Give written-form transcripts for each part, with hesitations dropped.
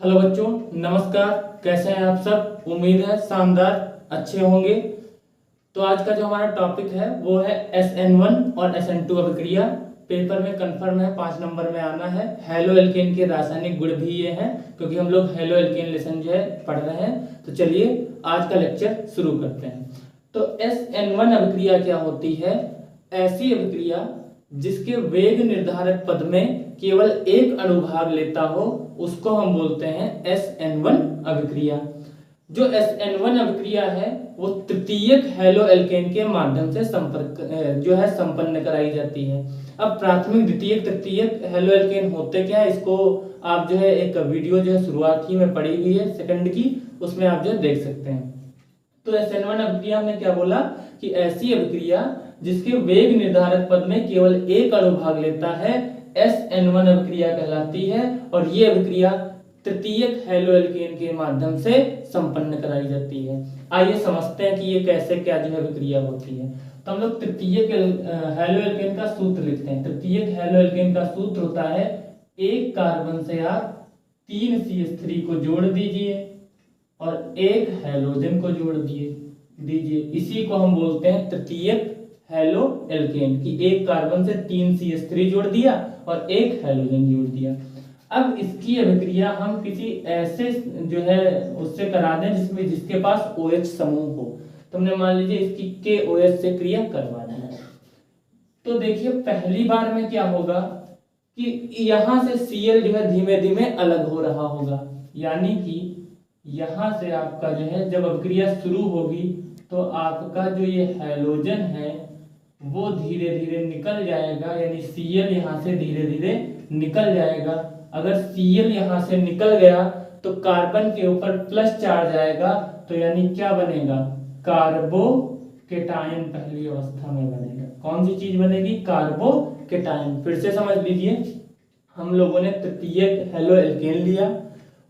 Hello बच्चों, नमस्कार। कैसे हैं आप सब? उम्मीद है शानदार अच्छे होंगे। तो आज का जो हमारा टॉपिक है वो है SN1 और SN2 अभिक्रिया। पेपर में कंफर्म है 5 नंबर में आना है। हेलो एल्केन के रासायनिक गुण भी ये हैं, क्योंकि हम लोग हेलो एल्केन लेसन जो है पढ़ रहे हैं। तो चलिए आज का लेक्चर शुरू करते हैं। तो SN1 अभिक्रिया क्या होती है? ऐसी अभिक्रिया जिसके वेग निर्धारक पद में केवल एक अनुभाग लेता हो उसको हम बोलते हैं SN1 अभिक्रिया। जो SN1 अभिक्रिया है वो तृतीयक हैलो एल्केन के माध्यम से संपन्न कराई जाती है। अब प्राथमिक, द्वितीयक, तृतीयक हैलो एल्केन होते क्या है, इसको आप जो है एक वीडियो जो है शुरुआत ही में पड़ी हुई है सेकंड की, उसमें आप जो देख सकते हैं। तो SN1 अभिक्रिया में क्या बोला कि ऐसी अभिक्रिया जिसके वेग निर्धारक पद में केवल एक अनुभाग लेता है SN1 अभिक्रिया कहलाती है, और ये अभिक्रिया तृतीयक हैलो एल्केन के माध्यम से संपन्न कराई जाती है। आइए समझते हैं कि ये कैसे क्या जो है अभिक्रिया होती है। तो हम लोग तृतीयक हैलो एल्केन का सूत्र लिखते हैं। तृतीयक हैलो एल्केन का सूत्र होता है, एक कार्बन से आप 3 CH3 को जोड़ दीजिए और एक हैलोजन को जोड़ दीजिए। इसी को हम बोलते हैं तृतीयक हैलो एल्केन, की एक कार्बन से 3 CH3 जोड़ दिया और एक हैलोजन जोड़ दिया। अब इसकी अभिक्रिया हम किसी ऐसे जो है उससे करा दें जिसके पास OH समूह हो। तो हमने मान लीजिए इसकी KOH से क्रिया करवाना है। तो देखिए पहली बार में क्या होगा कि यहां से Cl जो है धीमे धीमे अलग हो रहा होगा, यानी कि यहां से आपका जो है जब अभिक्रिया शुरू होगी तो आपका जो ये हैलोजन है वो धीरे धीरे निकल जाएगा, यानी Cl यहाँ से धीरे धीरे निकल जाएगा। अगर Cl यहाँ से निकल गया तो कार्बन के ऊपर प्लस चार्ज आएगा, तो यानी क्या बनेगा? कार्बोकेटायन पहली अवस्था में बनेगा। कौन सी चीज बनेगी? कार्बोकेटायन। फिर से समझ लीजिए, हम लोगों ने तृतीयक हैलो एल्केन लिया,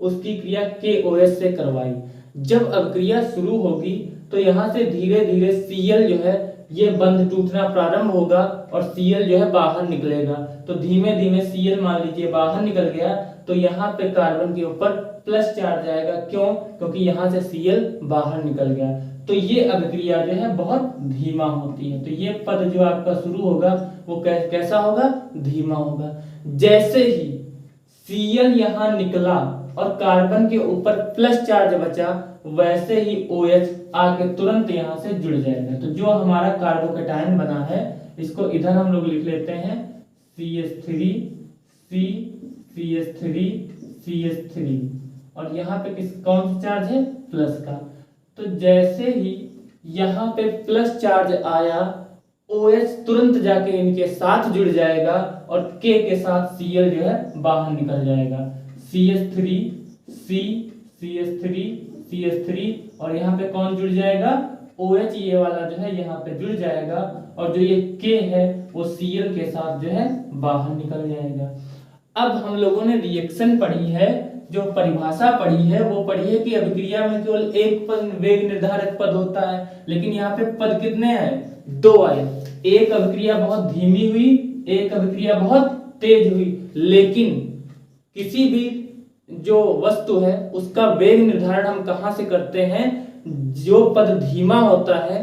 उसकी क्रिया KOH से करवाई। जब अभिक्रिया शुरू होगी तो यहाँ से धीरे धीरे Cl जो है ये बंध टूटना प्रारंभ होगा और Cl जो है बाहर निकलेगा। तो धीमे धीमे Cl मान लीजिए बाहर निकल गया, तो यहाँ पे कार्बन के ऊपर प्लस चार्ज आएगा। क्यों? क्योंकि यहाँ से Cl बाहर निकल गया। तो ये अभिक्रिया जो है बहुत धीमा होती है। तो ये पद जो आपका शुरू होगा वो कैसा होगा? धीमा होगा। जैसे ही Cl यहाँ निकला और कार्बन के ऊपर प्लस चार्ज बचा, वैसे ही OH आके तुरंत यहाँ से जुड़ जाएगा। तो जो हमारा कार्बोकेटायन बना है इसको इधर हम लोग लिख लेते हैं CH3 C CH3 CH3, और यहाँ पे कौन सा चार्ज है? प्लस का। तो जैसे ही यहाँ पे प्लस चार्ज आया, OH तुरंत जाके इनके साथ जुड़ जाएगा और K के साथ Cl जो है बाहर निकल जाएगा। CH3 C CH3 CH3, और यहाँ पे कौन जुड़ जाएगा? OH ये वाला जो है यहाँ पे जुड़ जाएगा, और जो ये K है वो Cl के साथ जो है बाहर निकल जाएगा। अब हम लोगों ने रिएक्शन पढ़ी है, जो परिभाषा पढ़ी है वो पढ़ी है कि अभिक्रिया में केवल एक वेग निर्धारक पद होता है, लेकिन यहाँ पे पद कितने हैं? 2 आए। एक अभिक्रिया बहुत धीमी हुई, एक अभिक्रिया बहुत तेज हुई। लेकिन किसी भी जो वस्तु है उसका वेग निर्धारण हम कहाँ से करते हैं? जो पद धीमा होता है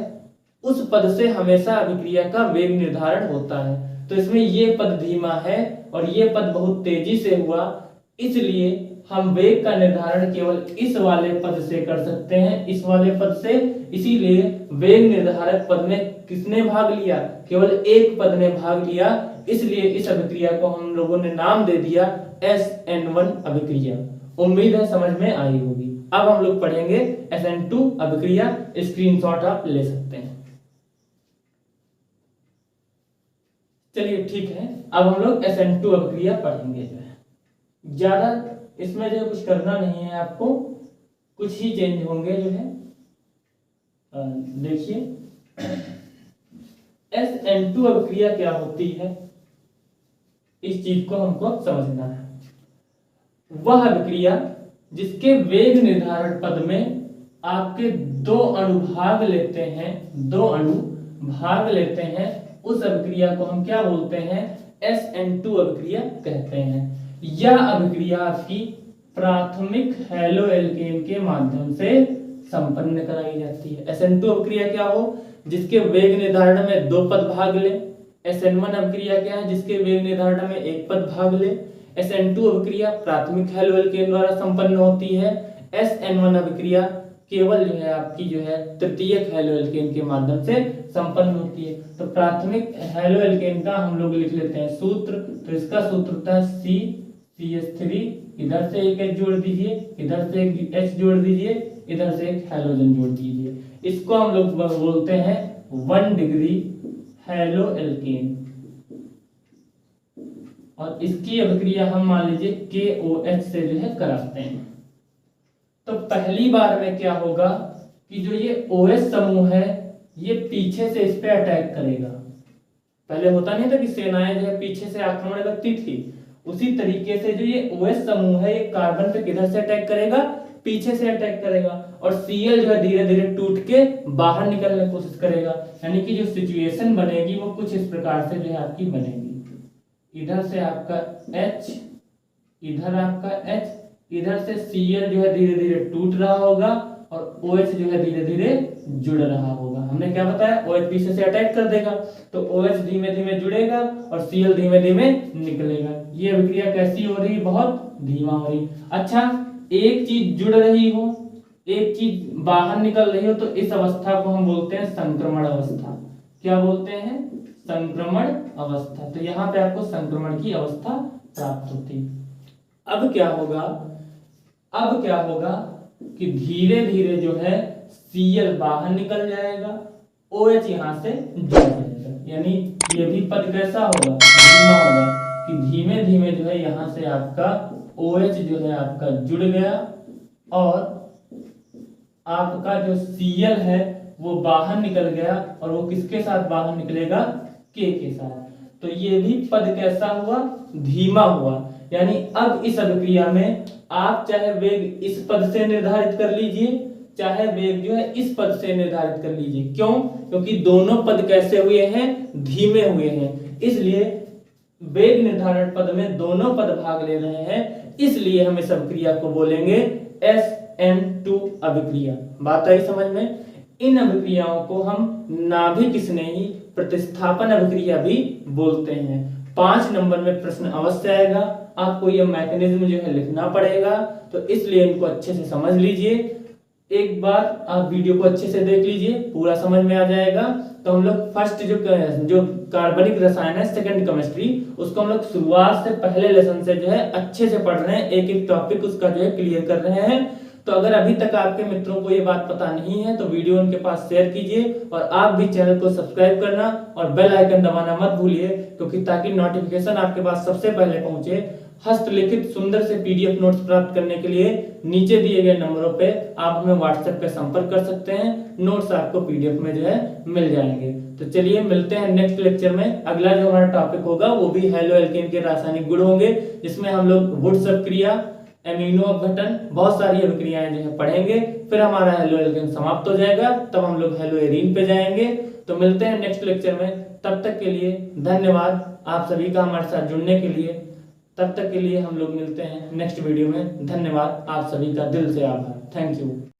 उस पद से हमेशा अभिक्रिया का वेग निर्धारण होता है। तो इसमें ये पद धीमा है और ये पद बहुत तेजी से हुआ, इसलिए हम वेग का निर्धारण केवल इस वाले पद से कर सकते हैं, इस वाले पद से। इसीलिए वेग निर्धारक पद में किसने भाग लिया? केवल एक पद ने भाग लिया। इसलिए इस अभिक्रिया को हम लोगों ने नाम दे दिया SN1 अभिक्रिया। उम्मीद है समझ में आई होगी। अब हम लोग पढ़ेंगे SN2 अभिक्रिया। स्क्रीनशॉट आप ले सकते हैं। चलिए ठीक है, अब हम लोग SN2 अभिक्रिया पढ़ेंगे। जो है ज्यादा इसमें जो कुछ करना नहीं है आपको, कुछ ही चेंज होंगे जो है। देखिए SN2 अभिक्रिया क्या होती है, इस चीज को हमको समझना है। वह अभिक्रिया जिसके वेग निर्धारण पद में आपके 2 अनुभाग लेते हैं, 2 अणु भाग लेते हैं, उस अभिक्रिया को हम क्या बोलते हैं? SN2 अभिक्रिया कहते हैं। यह अभिक्रिया आपकी प्राथमिक हैलो एल्केन के माध्यम से संपन्न कराई जाती है। SN2 अभिक्रिया क्या हो, जिसके वेग निर्धारण में 2 पद भाग ले। SN1 अभिक्रिया क्या है, जिसके वेग निर्धारण में 1 पद भाग ले। SN2 अभिक्रिया प्राथमिक हैलो एल्केन द्वारा संपन्न होती है। SN1 अभिक्रिया केवल जो है आपकी जो है तृतीयक हैलो एल्केन के माध्यम से संपन्न होती है। तो प्राथमिक हैलो एल्केन का हम लोग लिख लेते हैं सूत्र। तो इसका सूत्र होता है CH3, इधर से एक H जोड़ दीजिए, इधर से एक H जोड़ दीजिए, इधर से एक हैलोजन जोड़ दीजिए। इसको हम लोग बोलते हैं 1 डिग्री हैलो एल्केन। और इसकी अभिक्रिया हम मान लीजिए KOH से जो है कराते हैं। तो पहली बार में क्या होगा कि जो ये OH समूह है ये पीछे से इस पे अटैक करेगा। पहले होता नहीं था कि सेनाएं जो है पीछे से आक्रमण करती थी, उसी तरीके से जो ये OH समूह है ये कार्बन पे किधर से अटैक करेगा, पीछे से अटैक करेगा। और Cl जो है धीरे धीरे टूट के बाहर निकलने की कोशिश करेगा। यानी कि जो सिचुएशन बनेगी वो कुछ इस प्रकार से जो है आपकी बनेगी। इधर से आपका H, इधर आपका H, इधर से Cl जो है धीरे धीरे टूट रहा होगा और OH जो है धीरे धीरे जुड़ रहा होगा। हमने क्या बताया, OH पीछे से अटैक कर देगा तो OH धीमे धीमे जुड़ेगा और Cl धीमे धीमे निकलेगा। ये अभिक्रिया कैसी हो रही, बहुत धीमा हो रही। अच्छा, एक चीज जुड़ रही हो, एक चीज बाहर निकल रही हो, तो इस अवस्था को हम बोलते हैं संक्रमण अवस्था। क्या बोलते हैं, संक्रमण अवस्था। तो यहाँ पे आपको संक्रमण की अवस्था प्राप्त होती है। अब क्या होगा कि धीरे धीरे जो है Cl बाहर निकल जाएगा, OH यहाँ से जुड़ जाएगा। यानी ये भी पद कैसा होगा, धीमा होगा, कि धीमे धीमे जो है यहाँ से आपका OH जो है आपका जुड़ गया और आपका जो Cl है वो बाहर निकल गया। और वो किसके साथ बाहर निकलेगा, K के साथ। तो ये भी पद कैसा हुआ, धीमा हुआ। यानी अब इस अभिक्रिया में आप चाहे वेग इस पद से निर्धारित कर लीजिए, चाहे वेग जो है इस पद से निर्धारित कर लीजिए। क्यों, क्योंकि दोनों पद कैसे हुए हैं, धीमे हुए हैं। इसलिए वेग निर्धारण पद में दोनों पद भाग ले रहे हैं, इसलिए हम इस अभिक्रिया को बोलेंगे SN2 अभिक्रिया। बात आई समझ में। इन अभिक्रियाओं को हम नाभिक स्नेही प्रतिस्थापन अभिक्रिया भी बोलते हैं। 5 नंबर में प्रश्न अवश्य आएगा, आपको यह मैकेनिज्म जो है लिखना पड़ेगा। तो इसलिए इनको अच्छे से समझ लीजिए। एक बार आप वीडियो को अच्छे से देख लीजिए, पूरा समझ में आ जाएगा। तो हम लोग फर्स्ट जो कार्बनिक रसायन है, सेकंड केमिस्ट्री, उसको हम लोग शुरुआत से पहले लेसन से जो है अच्छे से पढ़ रहे हैं, एक एक टॉपिक उसका जो है क्लियर कर रहे हैं। तो अगर अभी तक आपके मित्रों को ये बात पता नहीं है तो वीडियो उनके पास शेयर कीजिए और आप भी चैनल को सब्सक्राइब करना और बेल आइकन दबाना मत भूलिए, क्योंकि ताकि नोटिफिकेशन आपके पास सबसे पहले पहुंचे। हस्तलिखित सुंदर से PDF नोट्स प्राप्त करने के लिए नीचे दिए गए नंबरों पे आप हमें व्हाट्सएप पे संपर्क कर सकते हैं। नोट्स आपको PDF में जो है मिल जाएंगे। तो चलिए मिलते हैं नेक्स्ट लेक्चर में। अगला जो हमारा टॉपिक होगा वो भी हैलो एल्केन के रासायनिक गुण होंगे, जिसमें हम लोग वुड्स अभिक्रिया, एमिनो अपघटन, बहुत सारी अभिक्रियाएं जो है पढ़ेंगे। फिर हमारा हैलो एल्केन समाप्त हो जाएगा, तब हम लोग हैलो एरीन पे जाएंगे। तो मिलते हैं नेक्स्ट लेक्चर में। तब तक के लिए धन्यवाद आप सभी का हमारे साथ जुड़ने के लिए। तब तक के लिए हम लोग मिलते हैं नेक्स्ट वीडियो में। धन्यवाद, आप सभी का दिल से आभार। Thank you.